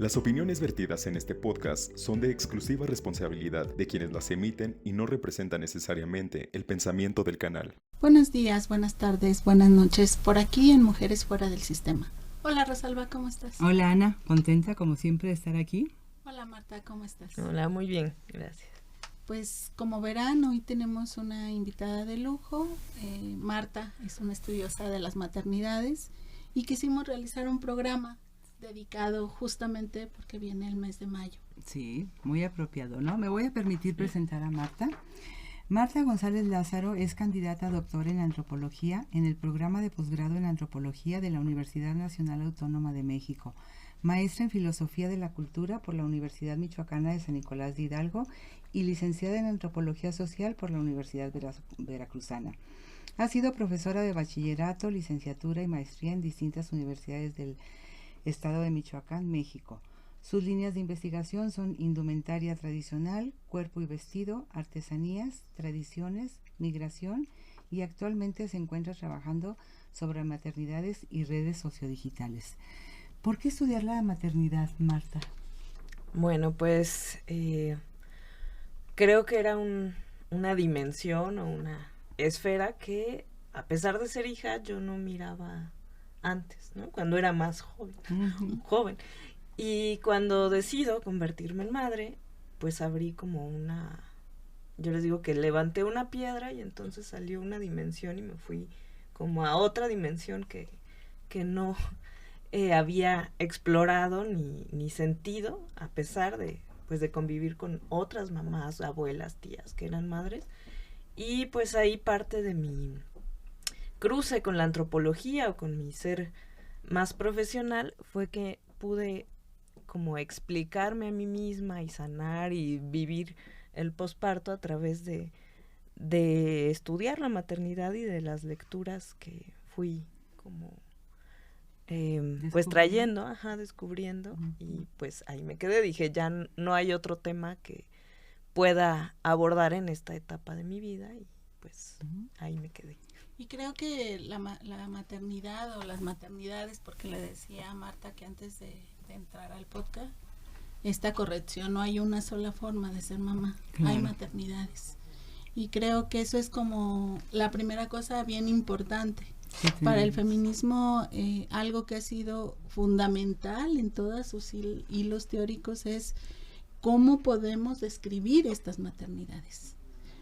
Las opiniones vertidas en este podcast son de exclusiva responsabilidad de quienes las emiten y no representan necesariamente el pensamiento del canal. Buenos días, buenas tardes, buenas noches, por aquí en Mujeres Fuera del Sistema. Hola Rosalba, ¿cómo estás? Hola Ana, contenta como siempre de estar aquí. Hola Marta, ¿cómo estás? Hola, muy bien, gracias. Pues como verán, hoy tenemos una invitada de lujo. Marta es una estudiosa de las maternidades y quisimos realizar un programa dedicado justamente porque viene el mes de mayo. Sí, muy apropiado, ¿no? Me voy a permitir presentar a Marta. Marta González Lázaro es candidata a doctora en antropología en el programa de posgrado en antropología de la Universidad Nacional Autónoma de México, maestra en filosofía de la cultura por la Universidad Michoacana de San Nicolás de Hidalgo y licenciada en antropología social por la Universidad Veracruzana. Ha sido profesora de bachillerato, licenciatura y maestría en distintas universidades del Estado de Michoacán, México. Sus líneas de investigación son indumentaria tradicional, cuerpo y vestido, artesanías, tradiciones, migración y actualmente se encuentra trabajando sobre maternidades y redes sociodigitales. ¿Por qué estudiar la maternidad, Marta? Bueno, pues creo que era una dimensión o una esfera que, a pesar de ser hija, yo no miraba antes, ¿no? Cuando era más joven. Y cuando decido convertirme en madre, pues abrí como yo les digo que levanté una piedra y entonces salió una dimensión y me fui como a otra dimensión que no había explorado ni sentido, a pesar de convivir con otras mamás, abuelas, tías que eran madres. Y pues ahí parte de mi cruce con la antropología o con mi ser más profesional fue que pude como explicarme a mí misma y sanar y vivir el posparto a través de estudiar la maternidad y de las lecturas que fui como pues trayendo, descubriendo, y pues ahí me quedé. Dije, ya no hay otro tema que pueda abordar en esta etapa de mi vida y pues ahí me quedé. Y creo que la maternidad o las maternidades, porque le decía a Marta que antes de entrar al podcast, esta corrección, no hay una sola forma de ser mamá, hay maternidades. Y creo que eso es como la primera cosa bien importante. Para el feminismo, algo que ha sido fundamental en todos sus hilos teóricos es cómo podemos describir estas maternidades.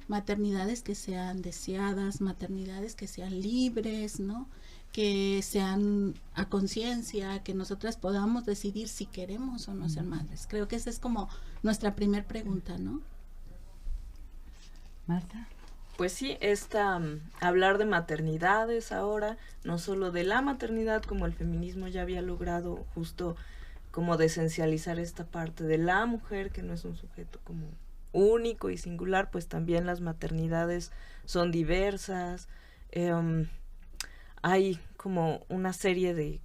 Maternidades que sean deseadas, maternidades que sean libres, ¿no? Que sean a conciencia, que nosotras podamos decidir si queremos o no ser madres. Creo que esa es como nuestra primer pregunta, ¿no? Marta. Pues sí, hablar de maternidades ahora, no solo de la maternidad, como el feminismo ya había logrado justo como de esencializar esta parte de la mujer, que no es un sujeto como único y singular, pues también las maternidades son diversas. Hay como una serie de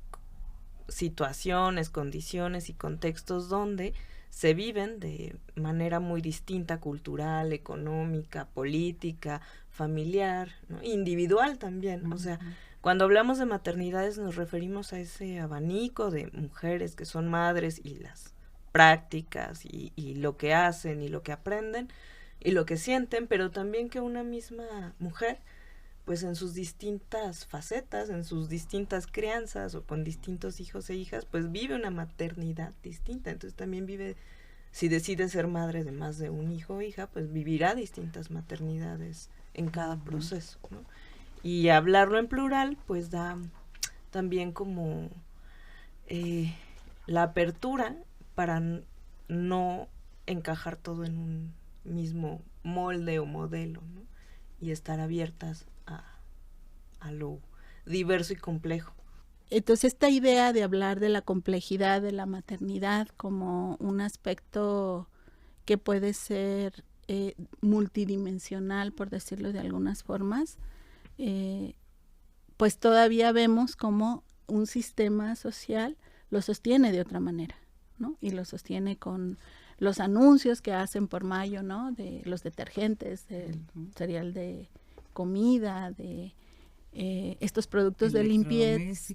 situaciones, condiciones y contextos donde se viven de manera muy distinta, cultural, económica, política, familiar, ¿no? Individual también. O sea, cuando hablamos de maternidades nos referimos a ese abanico de mujeres que son madres y las prácticas y lo que hacen y lo que aprenden y lo que sienten, pero también que una misma mujer, pues en sus distintas facetas, en sus distintas crianzas o con distintos hijos e hijas, pues vive una maternidad distinta. Entonces también vive, si decide ser madre de más de un hijo o hija, pues vivirá distintas maternidades en cada proceso, ¿no? Y hablarlo en plural, pues da también como la apertura para no encajar todo en un mismo molde o modelo, ¿no? Y estar abiertas a lo diverso y complejo. Entonces esta idea de hablar de la complejidad de la maternidad como un aspecto que puede ser multidimensional, por decirlo de algunas formas, pues todavía vemos como un sistema social lo sostiene de otra manera, ¿no? Y lo sostiene con los anuncios que hacen por mayo, ¿no? De los detergentes, del cereal de comida, de estos productos de limpieza,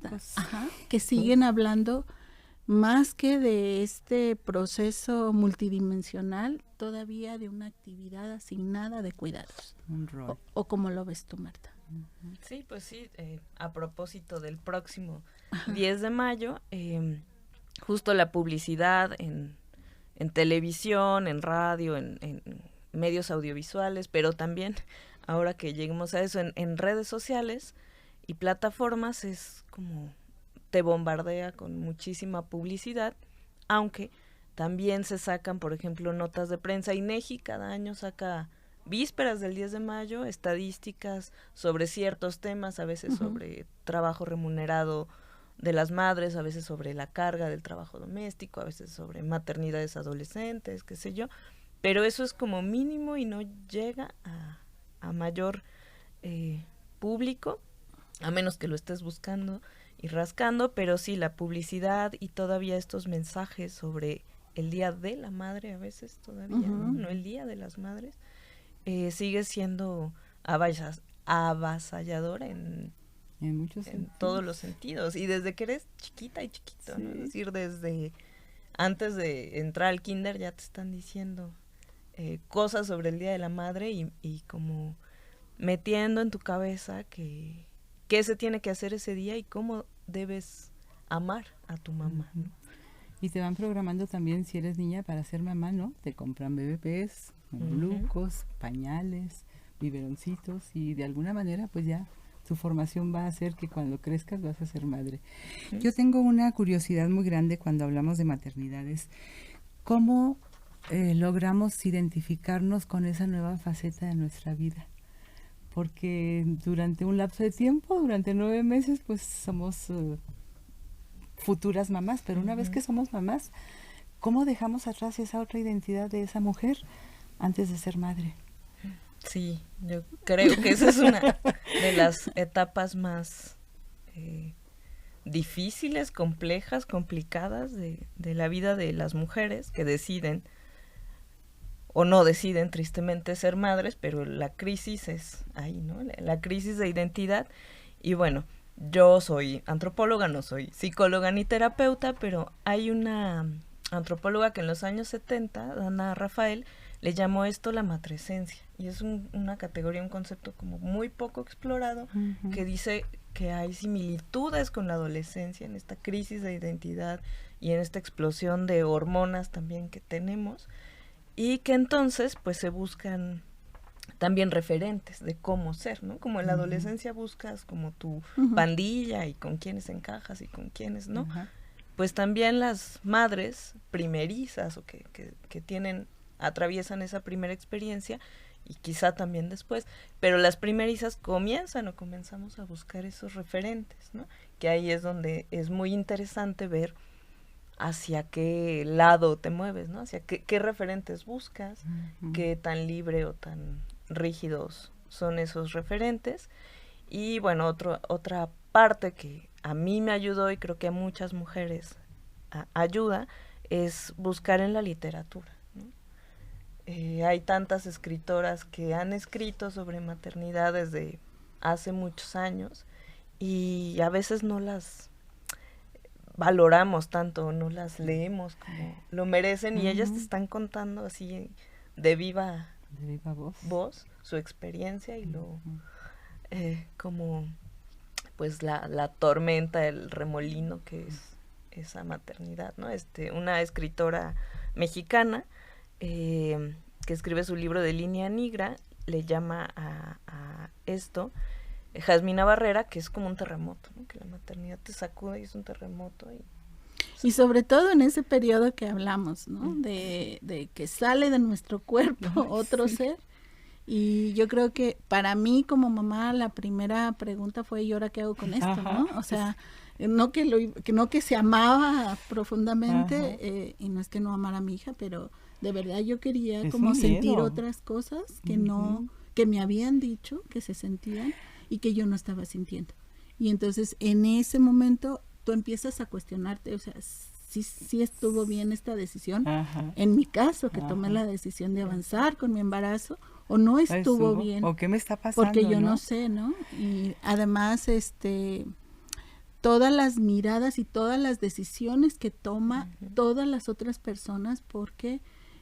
que siguen hablando más que de este proceso multidimensional, todavía de una actividad asignada de cuidados. Un rol. O como lo ves tú, Marta. Sí, pues sí, a propósito del próximo 10 de mayo, justo la publicidad en televisión, en radio, en medios audiovisuales, pero también, ahora que lleguemos a eso, en redes sociales y plataformas, es como te bombardea con muchísima publicidad, aunque también se sacan, por ejemplo, notas de prensa. INEGI cada año saca, vísperas del 10 de mayo, estadísticas sobre ciertos temas, a veces sobre trabajo remunerado de las madres, a veces sobre la carga del trabajo doméstico, a veces sobre maternidades adolescentes, qué sé yo, pero eso es como mínimo y no llega a mayor público, a menos que lo estés buscando y rascando, pero sí, la publicidad y todavía estos mensajes sobre el Día de la Madre, a veces todavía, ¿no? El Día de las Madres, sigue siendo avasalladora en muchos en todos los sentidos, y desde que eres chiquita y chiquito, ¿no? Es decir, desde antes de entrar al kinder ya te están diciendo cosas sobre el Día de la Madre y como metiendo en tu cabeza qué se tiene que hacer ese día y cómo debes amar a tu mamá, ¿no? Y te van programando también, si eres niña, para ser mamá, ¿no? Te compran bebés, glucos, pañales, biberoncitos, y de alguna manera pues ya tu formación va a hacer que cuando crezcas vas a ser madre. Yo tengo una curiosidad muy grande cuando hablamos de maternidades. ¿Cómo logramos identificarnos con esa nueva faceta de nuestra vida? Porque durante un lapso de tiempo, durante 9 meses, pues somos futuras mamás, pero una vez que somos mamás, ¿cómo dejamos atrás esa otra identidad de esa mujer antes de ser madre? Sí, yo creo que esa es una de las etapas más difíciles, complejas, complicadas de la vida de las mujeres que deciden o no deciden tristemente ser madres, pero la crisis es ahí, ¿no? La crisis de identidad. Y bueno, yo soy antropóloga, no soy psicóloga ni terapeuta, pero hay una antropóloga que en los años 70, Dana Rafael, le llamó esto la matresencia, y es una categoría, un concepto como muy poco explorado, que dice que hay similitudes con la adolescencia en esta crisis de identidad y en esta explosión de hormonas también que tenemos, y que entonces pues se buscan también referentes de cómo ser, ¿no? Como en la adolescencia buscas como tu pandilla y con quiénes encajas y con quiénes no, pues también las madres primerizas o que atraviesan esa primera experiencia y quizá también después, pero las primerizas comenzamos a buscar esos referentes, ¿no? Que ahí es donde es muy interesante ver hacia qué lado te mueves, ¿no? Hacia qué referentes buscas, qué tan libre o tan rígidos son esos referentes. Y bueno, otra parte que a mí me ayudó y creo que a muchas mujeres ayuda es buscar en la literatura, ¿no? Hay tantas escritoras que han escrito sobre maternidad desde hace muchos años y a veces no las valoramos tanto, no las leemos como lo merecen, y ellas te están contando así de viva voz su experiencia y lo como pues la tormenta, el remolino que es esa maternidad, ¿no? Una escritora mexicana que escribe su libro de Línea Negra le llama a esto Jazmina Barrera, que es como un terremoto, ¿no? Que la maternidad te sacude y es un terremoto. Y sobre todo en ese periodo que hablamos, ¿no? De que sale de nuestro cuerpo otro ser. Y yo creo que para mí como mamá la primera pregunta fue, ¿y ahora qué hago con esto, no? O sea, no que se amaba profundamente, y no es que no amara a mi hija, pero de verdad yo quería como sentir otras cosas que me habían dicho que se sentían y que yo no estaba sintiendo. Y entonces en ese momento tú empiezas a cuestionarte, o sea, sí estuvo bien esta decisión, en mi caso, que tomé la decisión de avanzar con mi embarazo, o no estuvo bien. ¿O qué me está pasando? Porque yo no sé, ¿no? Y además, todas las miradas y todas las decisiones que toma todas las otras personas, porque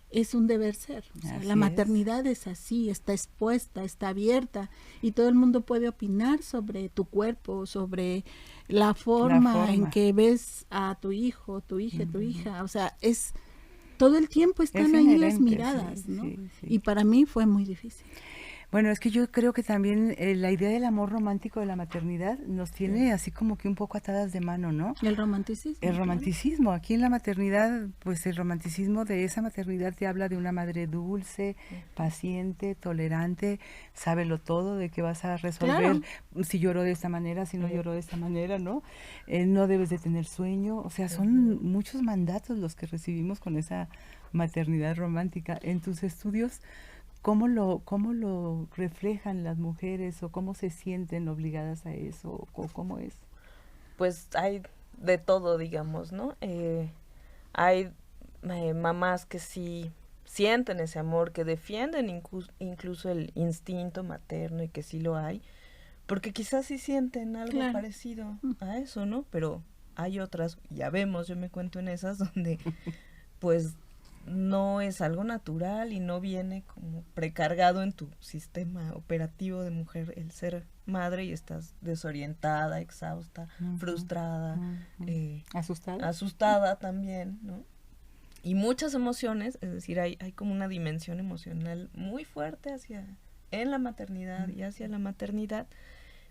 es un deber ser. O sea, la maternidad es así, está expuesta, está abierta, y todo el mundo puede opinar sobre tu cuerpo, sobre la forma en que ves a tu hijo, tu hija, tu hija. O sea, es todo el tiempo están ahí las miradas, ¿no? Y para mí fue muy difícil. Bueno, es que yo creo que también la idea del amor romántico de la maternidad nos tiene así como que un poco atadas de mano, ¿no? El romanticismo. El romanticismo. Aquí en la maternidad, pues el romanticismo de esa maternidad te habla de una madre dulce, paciente, tolerante, sábelo todo, de que vas a resolver si lloró de esta manera, si no lloró de esta manera, ¿no? No debes de tener sueño. O sea, son muchos mandatos los que recibimos con esa maternidad romántica. En tus estudios, ¿cómo lo reflejan las mujeres o cómo se sienten obligadas a eso o cómo es? Pues hay de todo, digamos, ¿no? Hay mamás que sí sienten ese amor, que defienden incluso el instinto materno, y que sí lo hay, porque quizás sí sienten algo parecido a eso, ¿no? Pero hay otras, ya vemos, yo me cuento en esas donde pues no es algo natural y no viene como precargado en tu sistema operativo de mujer el ser madre, y estás desorientada, exhausta, frustrada, asustada también, ¿no? Y muchas emociones, es decir, hay como una dimensión emocional muy fuerte en la maternidad y hacia la maternidad,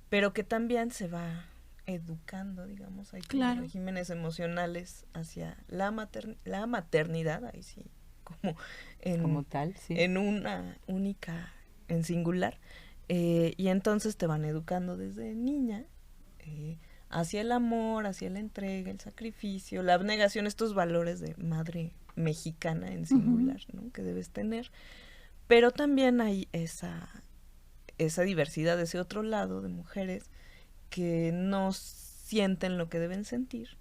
pero que también se va educando, digamos, hay regímenes emocionales hacia la maternidad, ahí sí, como tal, sí, en una única, en singular, y entonces te van educando desde niña hacia el amor, hacia la entrega, el sacrificio, la abnegación, estos valores de madre mexicana en singular, ¿no? Que debes tener, pero también hay esa diversidad, ese otro lado de mujeres que no sienten lo que deben sentir,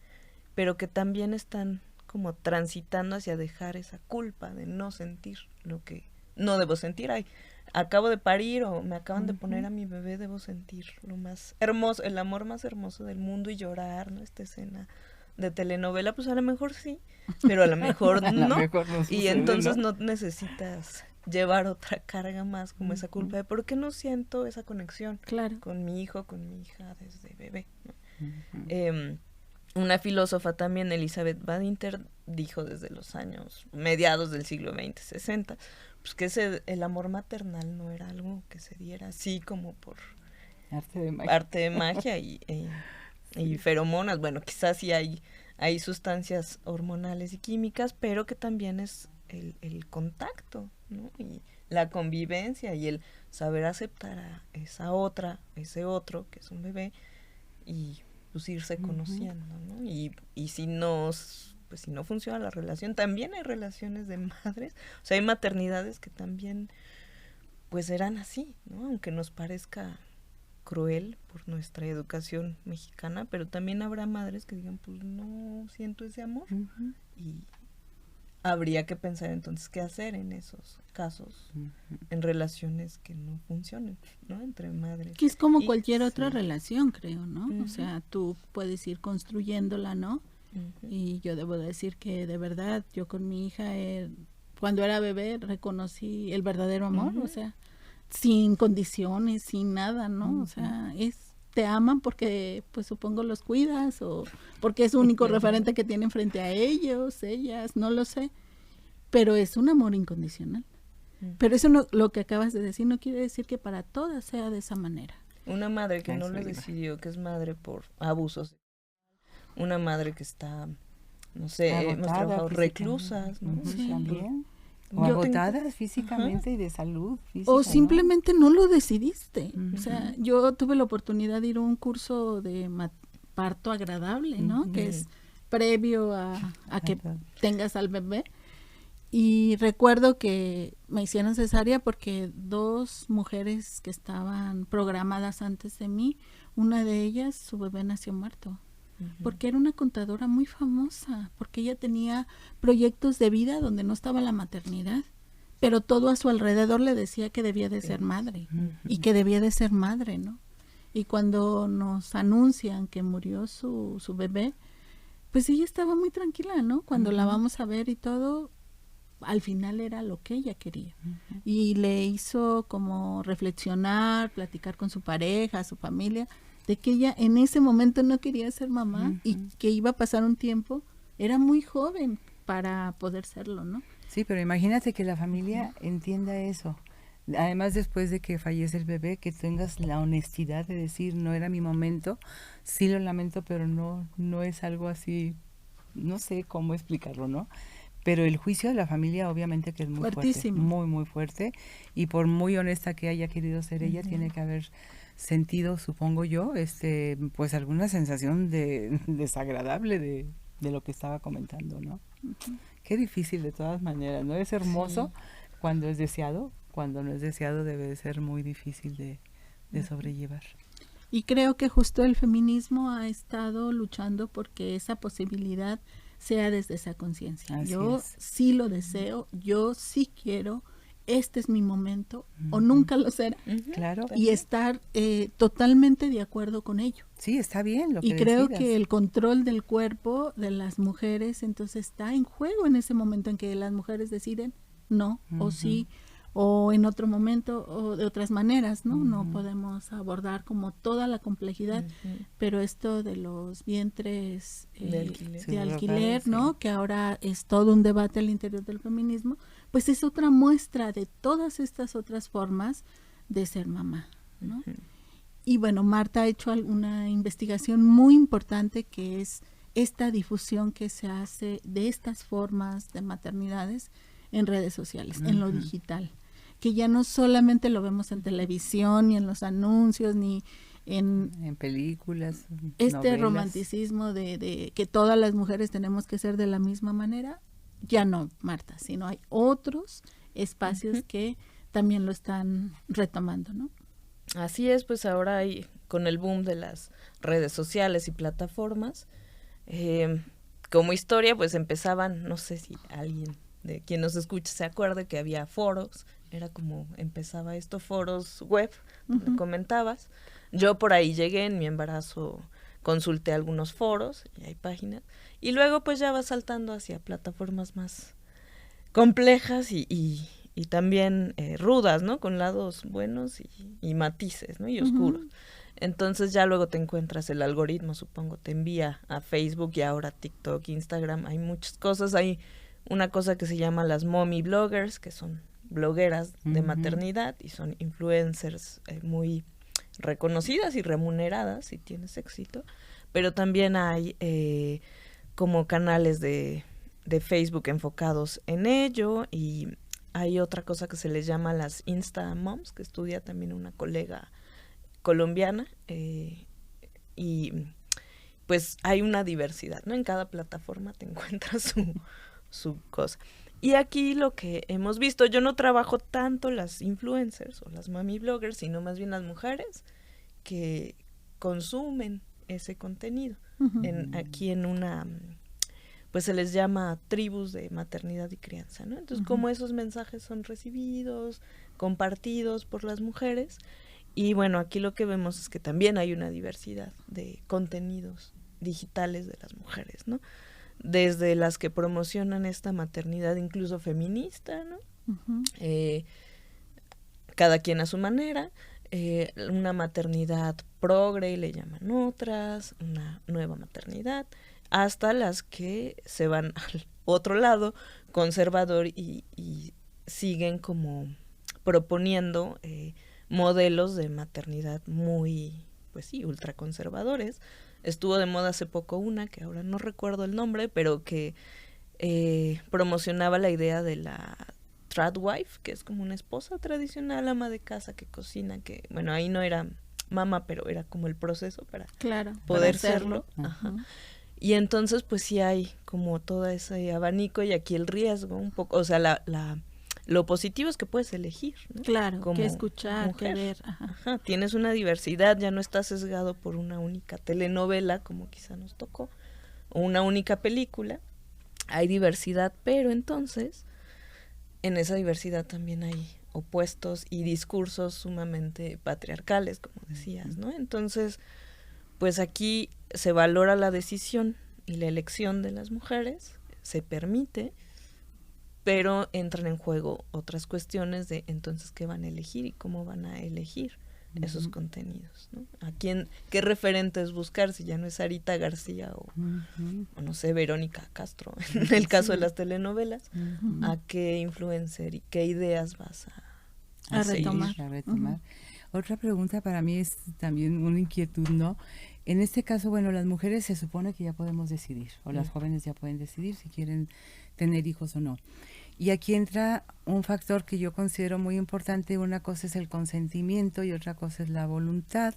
pero que también están como transitando hacia dejar esa culpa de no sentir lo que no debo sentir. Ay, acabo de parir o me acaban de poner a mi bebé, debo sentir lo más hermoso, el amor más hermoso del mundo y llorar, ¿no? Esta escena de telenovela, pues a lo mejor sí, pero a lo mejor no, y entonces no necesitas llevar otra carga más como esa culpa de por qué no siento esa conexión con mi hijo, con mi hija desde bebé, ¿no? Una filósofa también, Elizabeth Badinter, dijo desde los años mediados del siglo XX, 60, pues que el amor maternal no era algo que se diera así como por arte de magia y feromonas. Bueno, quizás sí hay sustancias hormonales y químicas, pero que también es el contacto, ¿no? Y la convivencia y el saber aceptar a esa otra, ese otro que es un bebé, y pues irse conociendo, ¿no? Y si no funciona la relación, también hay relaciones de madres, o sea, hay maternidades que también pues eran así, ¿no? Aunque nos parezca cruel por nuestra educación mexicana, pero también habrá madres que digan, pues no siento ese amor, y habría que pensar entonces qué hacer en esos casos, en relaciones que no funcionen, ¿no? Entre madres. Que es como cualquier otra relación, creo, ¿no? O sea, tú puedes ir construyéndola, ¿no? Y yo debo decir que de verdad, yo con mi hija, cuando era bebé, reconocí el verdadero amor, o sea, sin condiciones, sin nada, ¿no? O sea, te aman porque, pues supongo, los cuidas, o porque es el único referente que tienen frente a ellos, ellas, no lo sé, pero es un amor incondicional. Pero eso no, lo que acabas de decir no quiere decir que para todas sea de esa manera. Una madre que no lo decidió, que es madre por abusos, una madre que está, no sé, hemos trabajado reclusas, ¿no? Sí, también. O agotadas físicamente y de salud física, o simplemente no lo decidiste. O sea, yo tuve la oportunidad de ir a un curso de parto agradable, ¿no? Que es previo a que tengas al bebé. Y recuerdo que me hicieron cesárea porque 2 mujeres que estaban programadas antes de mí, una de ellas, su bebé nació muerto. Porque era una contadora muy famosa, porque ella tenía proyectos de vida donde no estaba la maternidad, pero todo a su alrededor le decía que debía de ser madre, y que debía de ser madre, ¿no? Y cuando nos anuncian que murió su bebé, pues ella estaba muy tranquila, ¿no? Cuando la vamos a ver y todo, al final era lo que ella quería. Y le hizo como reflexionar, platicar con su pareja, su familia, de que ella en ese momento no quería ser mamá y que iba a pasar un tiempo. Era muy joven para poder serlo, ¿no? Sí, pero imagínate que la familia entienda eso. Además, después de que fallece el bebé, que tengas la honestidad de decir, no era mi momento, sí lo lamento, pero no es algo así, no sé cómo explicarlo, ¿no? Pero el juicio de la familia obviamente que es muy fuertísimo, fuerte, muy, muy fuerte, y por muy honesta que haya querido ser ella, tiene que haber sentido, supongo yo, pues alguna sensación desagradable de lo que estaba comentando, ¿no? Qué difícil de todas maneras, ¿no? Es hermoso cuando es deseado, cuando no es deseado debe de ser muy difícil de sobrellevar. Y creo que justo el feminismo ha estado luchando porque esa posibilidad sea desde esa conciencia. Yo sí lo deseo, yo sí quiero, este es mi momento, o nunca lo será. Claro. Y estar totalmente de acuerdo con ello. Sí, está bien lo que Y creo decidas. que el control del cuerpo de las mujeres entonces está en juego en ese momento en que las mujeres deciden no, o sí, o en otro momento, o de otras maneras, ¿no? No podemos abordar como toda la complejidad, pero esto de los vientres de alquiler, ¿no? Que ahora es todo un debate al interior del feminismo, pues es otra muestra de todas estas otras formas de ser mamá, ¿no? Y bueno, Marta ha hecho una investigación muy importante que es esta difusión que se hace de estas formas de maternidades en redes sociales, en lo digital, que ya no solamente lo vemos en televisión, ni en los anuncios, ni en películas, novelas. Romanticismo de que todas las mujeres tenemos que ser de la misma manera, ya no, Marta, sino hay otros espacios que también lo están retomando, ¿no? Así es, pues ahora hay, con el boom de las redes sociales y plataformas, como historia, pues empezaban, no sé si alguien de quien nos escucha se acuerde que había foros, era como empezaba esto, foros web, donde comentabas. Yo por ahí llegué en mi embarazo, consulté algunos foros, y hay páginas, y luego pues ya va saltando hacia plataformas más complejas y también rudas, ¿no? Con lados buenos y matices, ¿no? Y oscuros. Entonces ya luego te encuentras el algoritmo, supongo, te envía a Facebook y ahora TikTok, Instagram, hay muchas cosas, hay una cosa que se llama las mommy bloggers, que son blogueras de maternidad y son influencers muy reconocidas y remuneradas si tienes éxito, pero también hay como canales de Facebook enfocados en ello, y hay otra cosa que se les llama las Insta Moms, que estudia también una colega colombiana, y pues hay una diversidad, ¿no? En cada plataforma te encuentras su cosa. Y aquí lo que hemos visto, yo no trabajo tanto las influencers o las mami bloggers, sino más bien las mujeres que consumen ese contenido. Aquí en una, pues se les llama tribus de maternidad y crianza, ¿no? Entonces, como esos mensajes son recibidos, compartidos por las mujeres, y bueno, aquí lo que vemos es que también hay una diversidad de contenidos digitales de las mujeres, ¿no? Desde las que promocionan esta maternidad incluso feminista, ¿no? Cada quien a su manera, una maternidad progre, le llaman otras, una nueva maternidad, hasta las que se van al otro lado, conservador, y siguen como proponiendo modelos de maternidad muy, pues sí, ultraconservadores. Estuvo de moda hace poco una, que ahora no recuerdo el nombre, pero que promocionaba la idea de la tradwife, que es como una esposa tradicional, ama de casa que cocina, que, bueno, ahí no era mamá, pero era como el proceso para poder serlo. Y entonces, pues sí hay como todo ese abanico, y aquí el riesgo un poco, o sea, lo positivo es que puedes elegir, ¿no? Claro, como que escuchar, mujer. que ver. Tienes una diversidad, ya no estás sesgado por una única telenovela, como quizá nos tocó, o una única película. Hay diversidad, pero entonces, en esa diversidad también hay opuestos y discursos sumamente patriarcales, como decías, ¿no? Entonces, pues aquí se valora la decisión y la elección de las mujeres, se permite, pero entran en juego otras cuestiones de entonces qué van a elegir y cómo van a elegir esos contenidos, ¿no? ¿Qué referentes buscar? Si ya no es Sarita García o no sé, Verónica Castro, en el caso de las telenovelas, ¿a qué influencer y qué ideas vas a retomar? Otra pregunta para mí es también una inquietud, ¿no? En este caso, bueno, las mujeres se supone que ya podemos decidir, o las jóvenes ya pueden decidir si quieren tener hijos o no. Y aquí entra un factor que yo considero muy importante. Una cosa es el consentimiento y otra cosa es la voluntad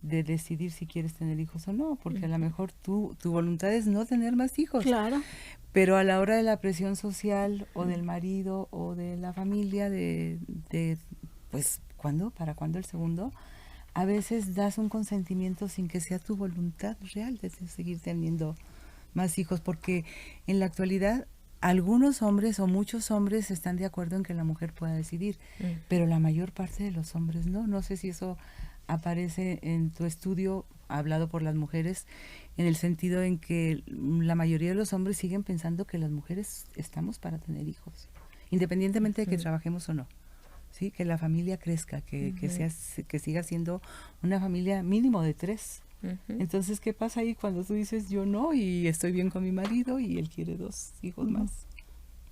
de decidir si quieres tener hijos o no, porque a lo mejor tu voluntad es no tener más hijos. Claro. Pero a la hora de la presión social o del marido o de la familia, pues, ¿cuándo? ¿Para cuándo el segundo? A veces das un consentimiento sin que sea tu voluntad real de seguir teniendo más hijos, porque en la actualidad algunos hombres o muchos hombres están de acuerdo en que la mujer pueda decidir, pero la mayor parte de los hombres no. No sé si eso aparece en tu estudio hablado por las mujeres, en el sentido en que la mayoría de los hombres siguen pensando que las mujeres estamos para tener hijos, independientemente de que trabajemos o no. Sí, que la familia crezca, que siga siendo una familia mínimo de 3. Entonces, ¿qué pasa ahí cuando tú dices yo no y estoy bien con mi marido y él quiere 2 hijos más?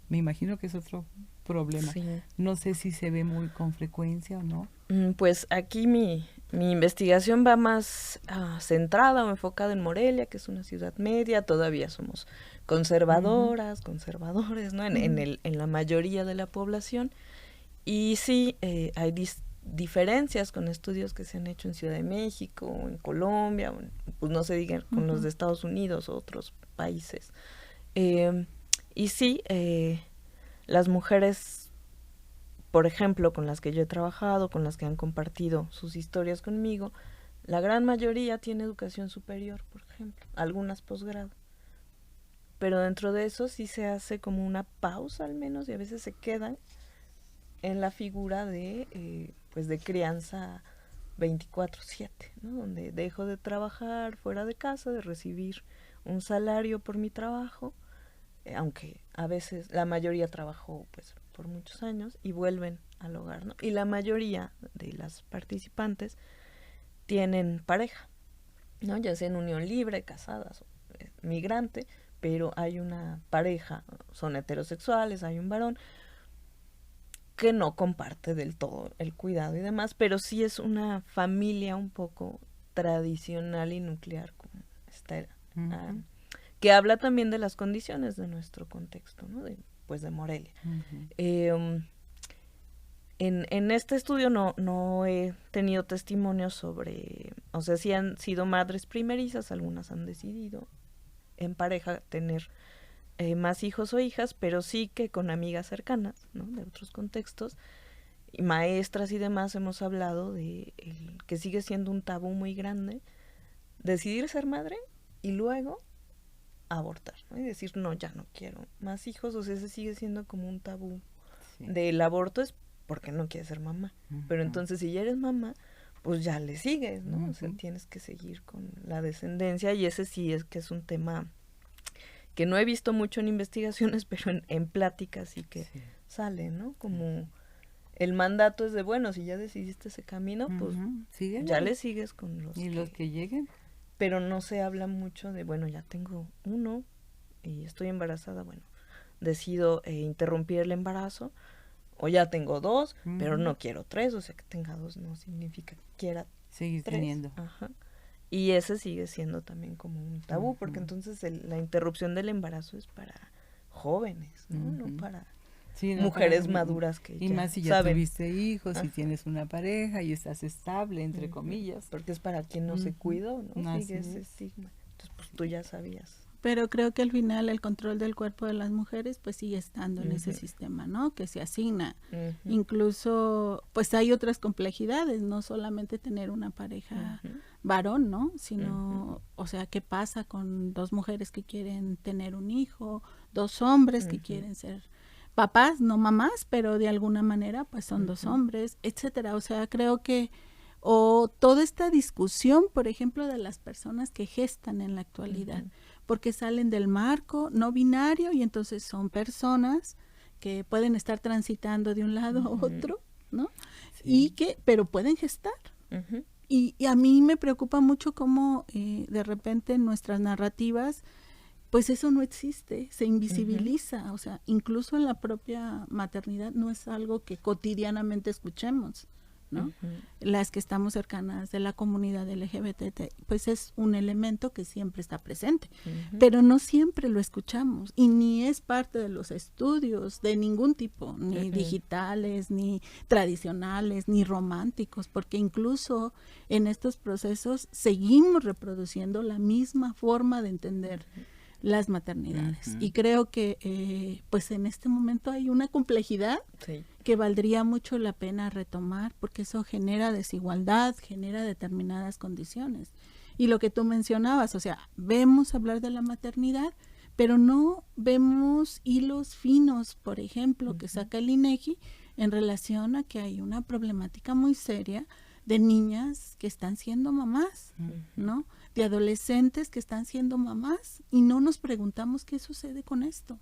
Me imagino que es otro problema. Sí. No sé si se ve muy con frecuencia o no. Pues aquí mi investigación va más centrada o enfocada en Morelia, que es una ciudad media. Todavía somos conservadoras, conservadores, ¿no? En la mayoría de la población. Y sí, hay diferencias con estudios que se han hecho en Ciudad de México, en Colombia, pues no se digan con los de Estados Unidos o otros países. Y sí, las mujeres, por ejemplo, con las que yo he trabajado, con las que han compartido sus historias conmigo, la gran mayoría tiene educación superior, por ejemplo, algunas posgrado. Pero dentro de eso sí se hace como una pausa al menos, y a veces se quedan en la figura de pues de crianza 24/7, ¿no? Donde dejo de trabajar fuera de casa, de recibir un salario por mi trabajo, aunque a veces la mayoría trabajó pues por muchos años y vuelven al hogar, ¿no? Y la mayoría de las participantes tienen pareja, ¿no? Ya sea en unión libre, casadas, migrante, pero hay una pareja, son heterosexuales, hay un varón que no comparte del todo el cuidado y demás, pero sí es una familia un poco tradicional y nuclear, como está, que habla también de las condiciones de nuestro contexto, ¿no? De Morelia. En este estudio no he tenido testimonios sobre, o sea, sí han sido madres primerizas, algunas han decidido en pareja tener más hijos o hijas, pero sí que con amigas cercanas, ¿no? De otros contextos, y maestras y demás, hemos hablado de que sigue siendo un tabú muy grande decidir ser madre y luego abortar, ¿no? Y decir, no, ya no quiero más hijos. O sea, ese sigue siendo como un tabú. Sí. Del aborto es porque no quieres ser mamá, pero entonces si ya eres mamá, pues ya le sigues, ¿no? O sea, tienes que seguir con la descendencia, y ese sí es que es un tema que no he visto mucho en investigaciones, pero en pláticas sí que sale, ¿no? Como el mandato es de, bueno, si ya decidiste ese camino, pues ya le sigues con los los que lleguen. Pero no se habla mucho de, bueno, ya tengo uno y estoy embarazada, bueno, decido interrumpir el embarazo, o ya tengo 2, pero no quiero 3, o sea, que tenga 2 no significa que quiera seguir 3. Teniendo. Ajá. Y ese sigue siendo también como un tabú, porque entonces la interrupción del embarazo es para jóvenes, ¿no? No para mujeres maduras que y ya más si ya saben. Tuviste hijos, si tienes una pareja y estás estable, entre comillas. Porque es para quien no se cuidó, ¿no? Sigue ese estigma. Entonces, pues tú ya sabías. Pero creo que al final el control del cuerpo de las mujeres pues sigue estando en ese sistema, ¿no? Que se asigna. Incluso pues hay otras complejidades, no solamente tener una pareja varón, ¿no? Sino, o sea, ¿qué pasa con 2 mujeres que quieren tener un hijo, 2 hombres que quieren ser papás, no mamás, pero de alguna manera pues son dos hombres, etcétera. O sea, creo que o toda esta discusión, por ejemplo, de las personas que gestan en la actualidad, porque salen del marco no binario y entonces son personas que pueden estar transitando de un lado a otro, ¿no? Sí. Pero pueden gestar. Y a mí me preocupa mucho cómo de repente en nuestras narrativas, pues eso no existe, se invisibiliza, o sea, incluso en la propia maternidad no es algo que cotidianamente escuchemos, ¿no? Las que estamos cercanas de la comunidad LGBT, pues es un elemento que siempre está presente, pero no siempre lo escuchamos y ni es parte de los estudios de ningún tipo, ni digitales, ni tradicionales, ni románticos, porque incluso en estos procesos seguimos reproduciendo la misma forma de entender las maternidades. Y creo que pues en este momento hay una complejidad que valdría mucho la pena retomar, porque eso genera desigualdad, genera determinadas condiciones. Y lo que tú mencionabas, o sea, vemos hablar de la maternidad, pero no vemos hilos finos, por ejemplo, que saca el INEGI en relación a que hay una problemática muy seria de niñas que están siendo mamás, ¿no? De adolescentes que están siendo mamás y no nos preguntamos qué sucede con esto.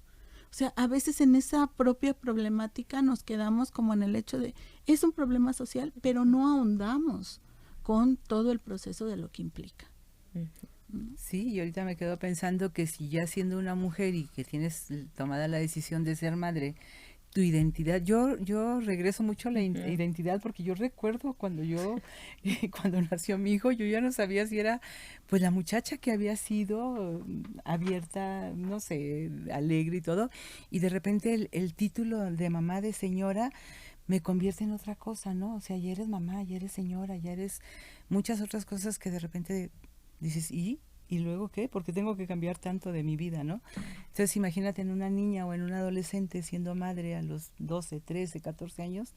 O sea, a veces en esa propia problemática nos quedamos como en el hecho de, es un problema social, pero no ahondamos con todo el proceso de lo que implica. Sí, y ahorita me quedo pensando que si ya siendo una mujer y que tienes tomada la decisión de ser madre, tu identidad, yo regreso mucho a la identidad, porque yo recuerdo cuando cuando nació mi hijo, yo ya no sabía si era pues la muchacha que había sido abierta, no sé, alegre y todo, y de repente el título de mamá de señora me convierte en otra cosa, ¿no? O sea, ya eres mamá, ya eres señora, ya eres muchas otras cosas que de repente dices, ¿y luego qué? Porque tengo que cambiar tanto de mi vida, ¿no? Entonces imagínate en una niña o en un adolescente siendo madre a los 12, 13, 14 años,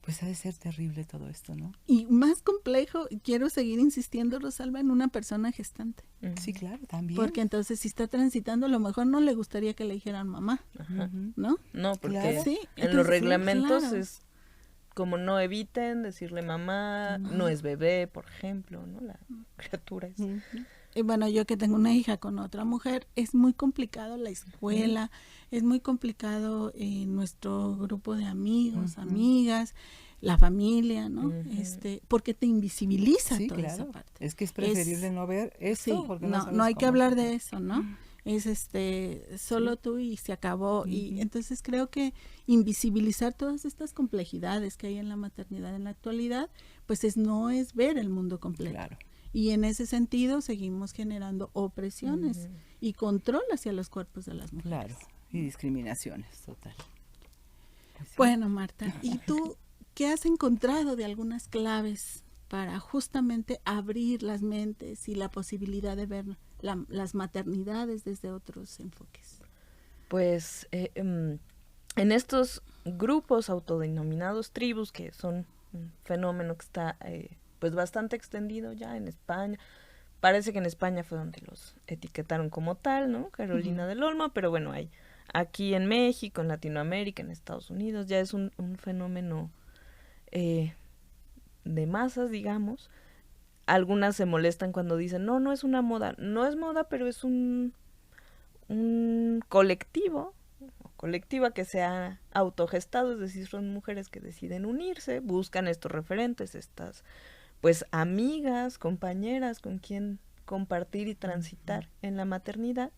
pues ha de ser terrible todo esto, ¿no? Y más complejo, quiero seguir insistiendo, Rosalba, en una persona gestante. Sí, claro, también. Porque entonces si está transitando, a lo mejor no le gustaría que le dijeran mamá, ¿no? No, porque Claro. Sí, en entonces, los reglamentos claro. es como no eviten decirle mamá, no es bebé, por ejemplo, ¿no? La criatura es... Y bueno, yo que tengo una hija con otra mujer, es muy complicado la escuela, es muy complicado nuestro grupo de amigos, amigas, la familia, ¿no? Porque te invisibiliza Sí, toda claro. esa parte. Es que es preferible no ver esto, Sí, porque no, sabes no hay que cómo hablar se- de eso, ¿no? Es solo tú y se acabó. Y entonces creo que invisibilizar todas estas complejidades que hay en la maternidad en la actualidad, pues no es ver el mundo completo. Claro. Y en ese sentido seguimos generando opresiones y control hacia los cuerpos de las mujeres. Claro, y discriminaciones, total. Pues sí. Bueno, Marta, ¿y tú qué has encontrado de algunas claves para justamente abrir las mentes y la posibilidad de ver las maternidades desde otros enfoques? Pues en estos grupos autodenominados tribus, que son un fenómeno que está pues bastante extendido ya en España, parece que en España fue donde los etiquetaron como tal, ¿no? Carolina del Olmo, pero bueno, hay aquí en México, en Latinoamérica, en Estados Unidos, ya es un fenómeno de masas, digamos. Algunas se molestan cuando dicen, no es una moda. No es moda, pero es un colectivo, colectiva que se ha autogestado, es decir, son mujeres que deciden unirse, buscan estos referentes, estas pues amigas, compañeras con quien compartir y transitar en la maternidad,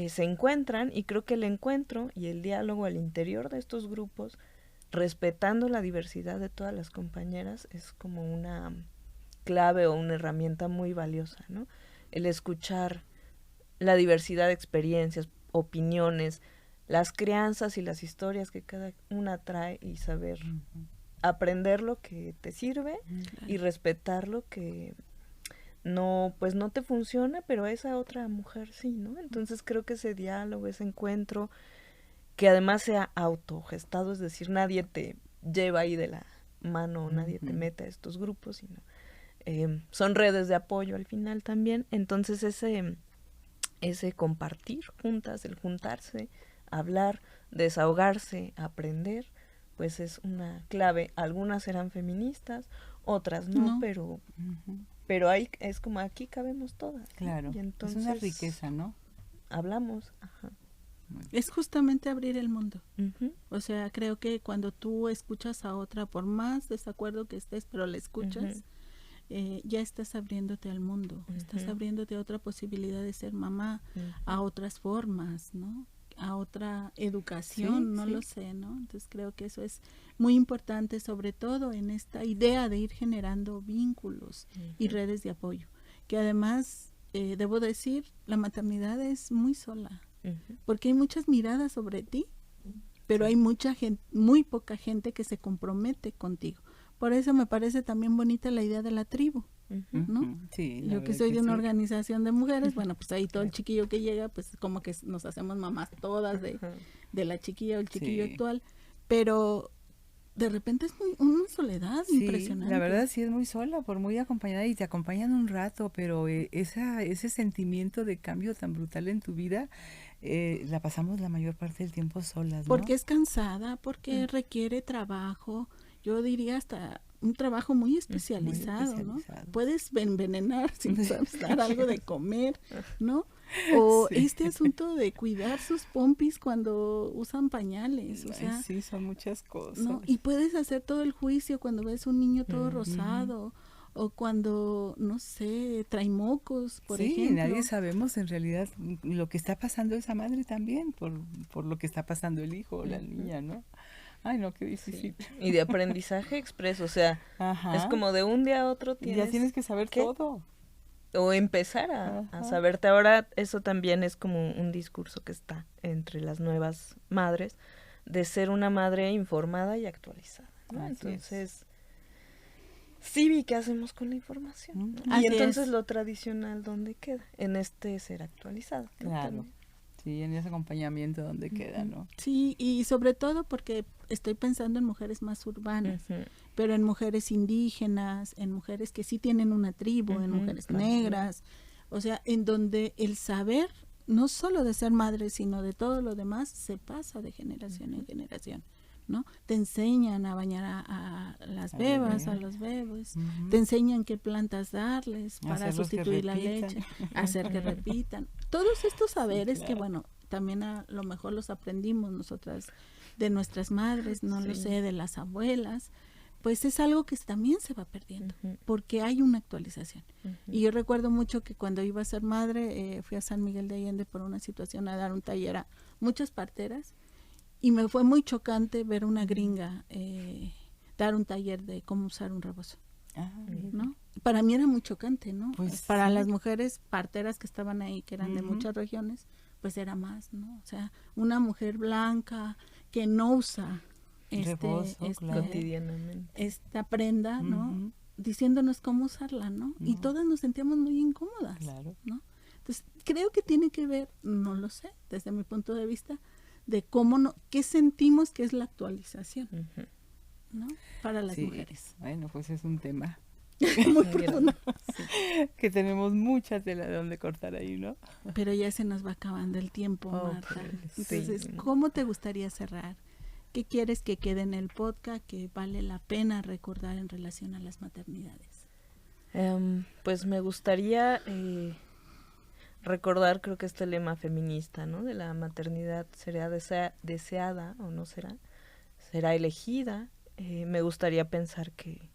se encuentran, y creo que el encuentro y el diálogo al interior de estos grupos, respetando la diversidad de todas las compañeras, es como una clave o una herramienta muy valiosa, ¿no? El escuchar la diversidad de experiencias, opiniones, las crianzas y las historias que cada una trae, y saber aprender lo que te sirve y respetar lo que no, pues no te funciona, pero a esa otra mujer sí, ¿no? Entonces creo que ese diálogo, ese encuentro, que además sea autogestado, es decir, nadie te lleva ahí de la mano, nadie te mete a estos grupos, sino son redes de apoyo al final también. Entonces ese compartir juntas, el juntarse hablar, desahogarse, aprender, pues es una clave. Algunas serán feministas, otras no. Pero ahí es como aquí cabemos todas. Claro, y entonces es una riqueza, ¿no? Hablamos. Ajá. Es justamente abrir el mundo. Uh-huh. O sea, creo que cuando tú escuchas a otra, por más desacuerdo que estés, pero la escuchas, ya estás abriéndote al mundo, estás abriéndote a otra posibilidad de ser mamá, a otras formas, ¿no? A otra educación, lo sé, ¿no? Entonces creo que eso es muy importante, sobre todo en esta idea de ir generando vínculos y redes de apoyo, que además, debo decir, la maternidad es muy sola, porque hay muchas miradas sobre ti, pero hay mucha gente, muy poca gente que se compromete contigo. Por eso me parece también bonita la idea de la tribu, ¿no? Sí, yo que soy de una organización de mujeres, bueno, pues ahí todo el chiquillo que llega, pues como que nos hacemos mamás todas de la chiquilla o el chiquillo actual, pero de repente es una soledad impresionante. La verdad sí es muy sola, por muy acompañada, y te acompañan un rato, pero ese sentimiento de cambio tan brutal en tu vida, la pasamos la mayor parte del tiempo solas, ¿no? Porque es cansada, porque requiere trabajo, yo diría hasta un trabajo muy especializado, ¿no? Puedes envenenar sin dar algo de comer, ¿no? O este asunto de cuidar sus pompis cuando usan pañales, o sea, sí, son muchas cosas. ¿no? Y puedes hacer todo el juicio cuando ves un niño todo rosado, o cuando, no sé, trae mocos, por ejemplo. Sí, nadie sabemos en realidad lo que está pasando esa madre también, por lo que está pasando el hijo o la niña, ¿no? Ay, no, qué difícil. Sí. Y de aprendizaje expreso, o sea, es como de un día a otro ya tienes que saber todo. O empezar a saberte. Ahora eso también es como un discurso que está entre las nuevas madres, de ser una madre informada y actualizada, ¿no? Entonces, sí vi qué hacemos con la información, ¿no? Y entonces lo tradicional, ¿dónde queda? En este ser actualizado, ¿no? Claro. También. Sí, en ese acompañamiento donde queda, ¿no? Sí, y sobre todo porque estoy pensando en mujeres más urbanas, pero en mujeres indígenas, en mujeres que sí tienen una tribu, en mujeres negras, o sea, en donde el saber, no solo de ser madre, sino de todo lo demás, se pasa de generación en generación, ¿no? Te enseñan a bañar a las bebas, a los bebés, te enseñan qué plantas darles para sustituir la leche, hacer que repitan. Todos estos saberes que, bueno, también a lo mejor los aprendimos nosotras de nuestras madres, no lo sé, de las abuelas, pues es algo que también se va perdiendo, porque hay una actualización. Y yo recuerdo mucho que cuando iba a ser madre, fui a San Miguel de Allende por una situación a dar un taller a muchas parteras, y me fue muy chocante ver una gringa dar un taller de cómo usar un rebozo, ¿no? Para mí era muy chocante, ¿no? Pues para las mujeres parteras que estaban ahí, que eran de muchas regiones, pues era más, ¿no? O sea, una mujer blanca que no usa cotidianamente esta prenda, ¿no? Diciéndonos cómo usarla, ¿no? Y todas nos sentíamos muy incómodas, ¿no? Entonces, creo que tiene que ver, no lo sé, desde mi punto de vista, de qué sentimos que es la actualización, ¿no? Para las mujeres. Bueno, pues es un tema muy profundo. Que tenemos mucha tela de donde cortar ahí, ¿no? Pero ya se nos va acabando el tiempo, Marta. Entonces, ¿cómo te gustaría cerrar? ¿Qué quieres que quede en el podcast que vale la pena recordar en relación a las maternidades? Pues me gustaría recordar, creo que este lema feminista, ¿no? De la maternidad, ¿será deseada o no será? ¿Será elegida? Me gustaría pensar que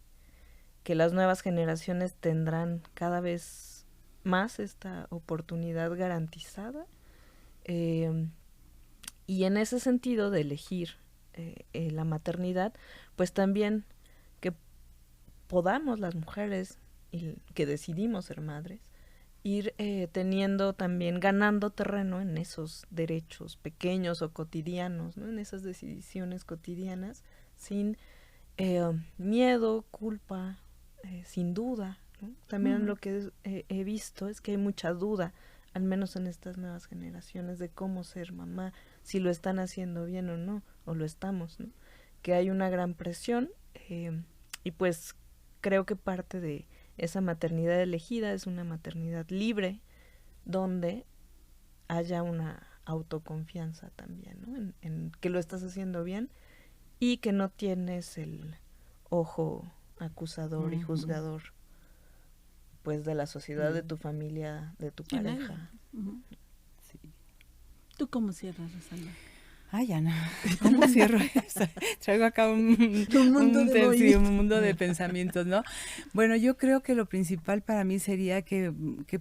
las nuevas generaciones tendrán cada vez más esta oportunidad garantizada, y en ese sentido de elegir la maternidad, pues también que podamos las mujeres que decidimos ser madres ir teniendo también, ganando terreno en esos derechos pequeños o cotidianos, ¿no? En esas decisiones cotidianas, sin miedo, culpa, sin duda, ¿no? También lo que he visto es que hay mucha duda, al menos en estas nuevas generaciones, de cómo ser mamá, si lo están haciendo bien o no, o lo estamos, ¿no? Que hay una gran presión, y pues creo que parte de esa maternidad elegida es una maternidad libre, donde haya una autoconfianza también, ¿no? En que lo estás haciendo bien y que no tienes el ojo acusador y juzgador, pues, de la sociedad, de tu familia, de tu pareja. Sí. ¿Tú cómo cierras, Rosalba? Ay, Ana, ¿cómo cierro eso? Traigo acá un mundo de pensamientos, ¿no? Bueno, yo creo que lo principal para mí sería que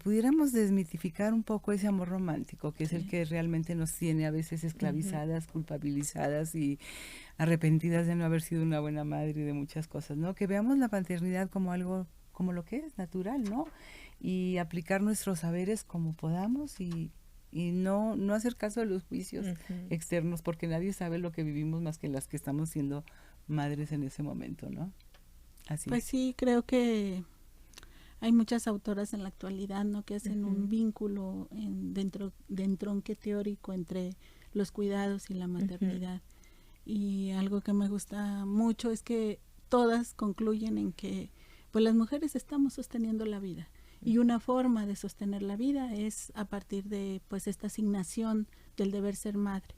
pudiéramos desmitificar un poco ese amor romántico, que es el que realmente nos tiene a veces esclavizadas, culpabilizadas y arrepentidas de no haber sido una buena madre y de muchas cosas, ¿no? Que veamos la paternidad como algo, como lo que es, natural, ¿no? Y aplicar nuestros saberes como podamos y no hacer caso de los juicios externos, porque nadie sabe lo que vivimos más que las que estamos siendo madres en ese momento, ¿no? Así. Pues sí, creo que hay muchas autoras en la actualidad, ¿no? Que hacen un vínculo dentro de entronque teórico entre los cuidados y la maternidad. Y algo que me gusta mucho es que todas concluyen en que pues las mujeres estamos sosteniendo la vida. Y una forma de sostener la vida es a partir de pues esta asignación del deber ser madre.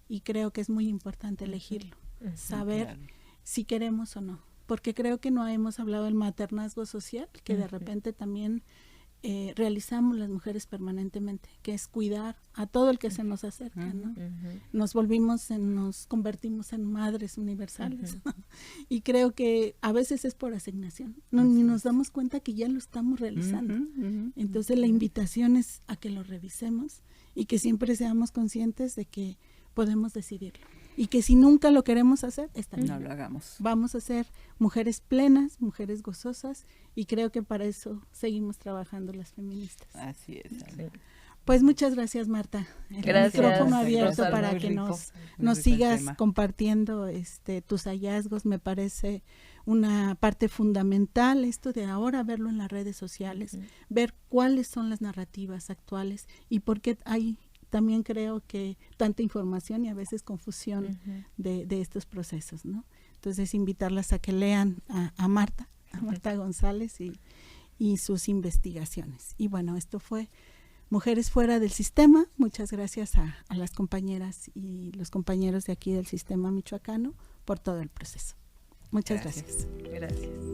Y creo que es muy importante elegirlo, saber si queremos o no. Porque creo que no hemos hablado del maternazgo social, que de repente también realizamos las mujeres permanentemente, que es cuidar a todo el que se nos acerca, ¿no? Nos convertimos en madres universales. Y creo que a veces es por asignación, ni nos damos cuenta que ya lo estamos realizando. Entonces la invitación es a que lo revisemos y que siempre seamos conscientes de que podemos decidirlo. Y que si nunca lo queremos hacer, está bien. No lo hagamos. Vamos a ser mujeres plenas, mujeres gozosas, y creo que para eso seguimos trabajando las feministas. Así es. Pues muchas gracias, Marta. El micrófono abierto para que nos sigas compartiendo tus hallazgos. Me parece una parte fundamental esto de ahora verlo en las redes sociales, ver cuáles son las narrativas actuales y por qué hay también creo que tanta información y a veces confusión de estos procesos, ¿no? Entonces invitarlas a que lean a Marta González y sus investigaciones. Y bueno, esto fue Mujeres Fuera del Sistema. Muchas gracias a las compañeras y los compañeros de aquí del Sistema Michoacano por todo el proceso. Muchas gracias. Gracias.